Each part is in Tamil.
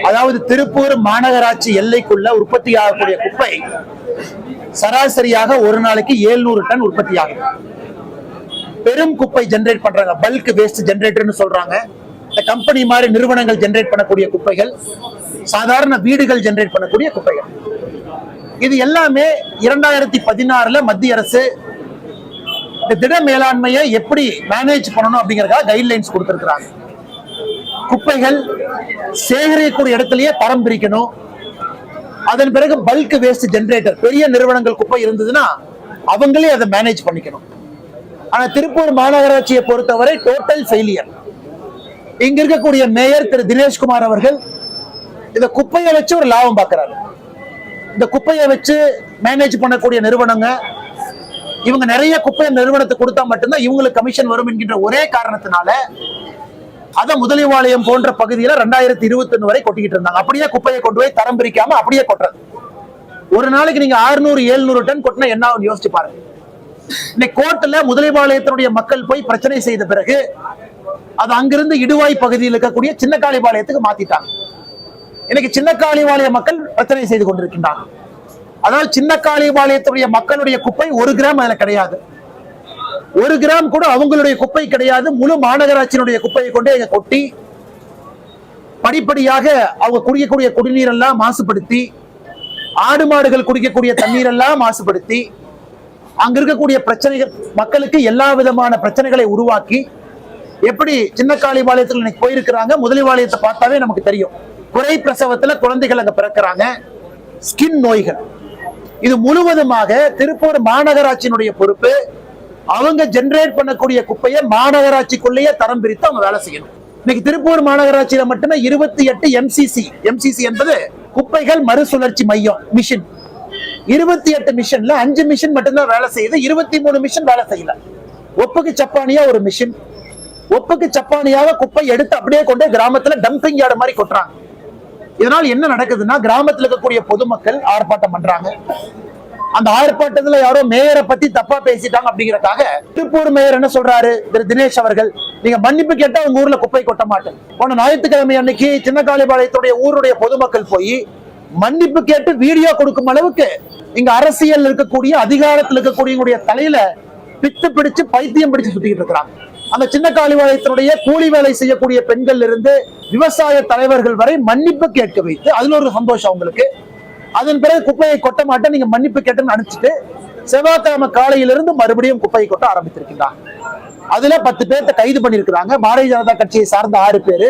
அதாவது திருப்பூர் மாநகராட்சி எல்லைக்குள்ள உற்பத்தி ஆகக்கூடிய குப்பை சராசரியாக ஒரு நாளைக்கு 700 டன் உற்பத்தி ஆகுது. பெரும் குப்பை ஜெனரேட் பண்றாங்க, பல்க் வேஸ்ட் ஜெனரேட்டர்னு சொல்றாங்க. இந்த கம்பெனி மாதிரி நிறுவனங்கள் ஜெனரேட் பண்ணக்கூடிய குப்பைகள், சாதாரண வீடுகள் ஜெனரேட் பண்ணக்கூடிய குப்பைகள், இது எல்லாமே 2016 மத்திய அரசு இந்த திட மேலாண்மையை எப்படி மேனேஜ் பண்ணணும் அப்படிங்கறதுக்காக கைட்லைன்ஸ் கொடுத்திருக்கிறாங்க. குப்பைகள் சேகரிக்கக்கூடிய இடத்திலேயே தரம் பிரிக்கணும். அதன் பிறகு பல்க் வேஸ்ட் ஜெனரேட்டர், பெரிய நிறுவனங்கள் குப்பை இருந்ததுன்னா அவங்களே அதை மேனேஜ் பண்ணிக்கணும். ஆனா திருப்பூர் மாநகராட்சியை பொறுத்தவரை டோட்டல் ஃபெயிலியர். இங்க இருக்கக்கூடிய மேயர் திரு தினேஷ்குமார் அவர்கள் இந்த குப்பையை வச்சு ஒரு லாபம் பார்க்கிறாரு. இந்த குப்பையை வச்சு மேனேஜ் பண்ணக்கூடிய நிறுவனங்க இவங்க நிறைய குப்பை நிறுவனத்துக்கு கொடுத்தா மட்டும்தான் இவங்களுக்கு கமிஷன் வரும் என்கின்ற ஒரே காரணத்தினால அத முதலிவாளையம் போன்ற பகுதியில 2021 வரை கொட்டிக்கிட்டு இருந்தாங்க. அப்படியே குப்பையை கொண்டு போய் தரம் பிரிக்காம அப்படியே கொட்டுறது. ஒரு நாளைக்கு நீங்க 600-700 டன் கொட்டினா என்ன ஆகும் யோசிச்சு பாருங்க. இன்னைக்கு கோர்ட்ல முதலிவாளையத்தினுடைய மக்கள் போய் பிரச்சனை செய்த பிறகு அது அங்கிருந்து இடுவாய் பகுதியில் இருக்கக்கூடிய சின்ன காளிபாளையத்துக்கு மாத்திட்டாங்க. இன்னைக்கு சின்ன காளிபாளைய மக்கள் பிரச்சனை செய்து கொண்டிருக்கின்றாங்க. அதாவது சின்ன காளிபாளையத்துடைய மக்களுடைய குப்பை 1 கிராம் அதுல கிடையாது. 1 கிராம் கூட அவங்களுடைய குப்பை கிடையாது. முழு மாநகராட்சியினுடைய குப்பையை கொண்டு இங்க கொட்டி படிப்படியாக அவங்க குடிக்கக்கூடிய குடிநீர் எல்லாம் மாசுபடுத்தி, ஆடு மாடுகள் குடிக்கக்கூடிய தண்ணீர் எல்லாம் மாசுபடுத்தி, அங்க இருக்கக்கூடிய பிரச்சனைகள், மக்களுக்கு எல்லா விதமான பிரச்சனைகளை உருவாக்கி, எப்படி சின்ன காளிபாளையத்தில் இன்னைக்கு போயிருக்கிறாங்க, முதலிவாளையத்தை பார்த்தாவே நமக்கு தெரியும். குறை பிரசவத்துல குழந்தைகள் அங்க பிறக்கிறாங்க, ஸ்கின் நோய்கள். இது முழுவதுமாக திருப்பூர் மாநகராட்சியினுடைய பொறுப்பு. அவங்க ஜெனரேட் பண்ணக்கூடிய குப்பையை மாநகராட்சிக்குள்ளேயே தரம் பிரித்து அவங்க வேலை செய்யணும். இன்னைக்கு திருப்பூர் மாநகராட்சியில மட்டுமே 28 எம்சிசி என்பது குப்பைகள் மறுசுழற்சி மையம் மிஷின். 28 மிஷின்ல 5 மிஷின் மட்டும்தான் வேலை செய்யுது, 23 மிஷின் வேலை செய்யல. ஒப்புக்கு சப்பானியா ஒரு மிஷின், ஒப்புக்கு சப்பானியாக குப்பை எடுத்து அப்படியே கொண்டு கிராமத்துல டம்பிங் யார்டு மாதிரி கொட்டுறாங்க. இதனால் என்ன நடக்குதுன்னா, கிராமத்தில் இருக்கக்கூடிய பொதுமக்கள் ஆர்ப்பாட்டம் பண்றாங்க. அந்த ஆர்ப்பாட்டத்துல யாரோ மேயரை பத்தி தப்பா பேசிட்டாங்க அப்படிங்கறதுக்காக திருப்பூர் மேயர் என்ன சொல்றாரு, திரு தினேஷ் அவர்கள், நீங்க மன்னிப்பு கேட்டா உங்க ஊர்ல குப்பை கொட்ட மாட்டேன். போன ஞாயிற்றுக்கிழமை அன்னைக்கு சின்ன காளிபாளையத்துடைய ஊருடைய பொதுமக்கள் போய் மன்னிப்பு கேட்டு வீடியோ கொடுக்கும் அளவுக்கு இங்க அரசியல் இருக்கக்கூடிய, அதிகாரத்தில் இருக்கக்கூடிய தலையில பித்து பிடிச்சு பைத்தியம் பிடிச்சு சுத்திக்கிட்டு இருக்கிறாங்க. அந்த சின்ன காளிபாளையத்தினுடைய கூலி வேலை செய்யக்கூடிய பெண்கள் இருந்து விவசாய தலைவர்கள் வரை மன்னிப்பு கேட்க வைத்து, அதுல ஒரு சந்தோஷம் அவங்களுக்கு. அதன் பிறகு குப்பையை கொட்ட மாட்டேன், நீங்க மன்னிப்பு கேட்டுன்னு அனுப்பிச்சுட்டு செவ்வாய்க்கிழமை காலையிலிருந்து மறுபடியும் குப்பையை கொட்ட ஆரம்பித்திருக்கின்றாங்க. அதுல 10 பேர்த்த கைது பண்ணிருக்கிறாங்க. பாரதிய ஜனதா கட்சியை சார்ந்த 6 பேரு,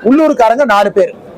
உள்ளூர்காரங்க 4 பேர்.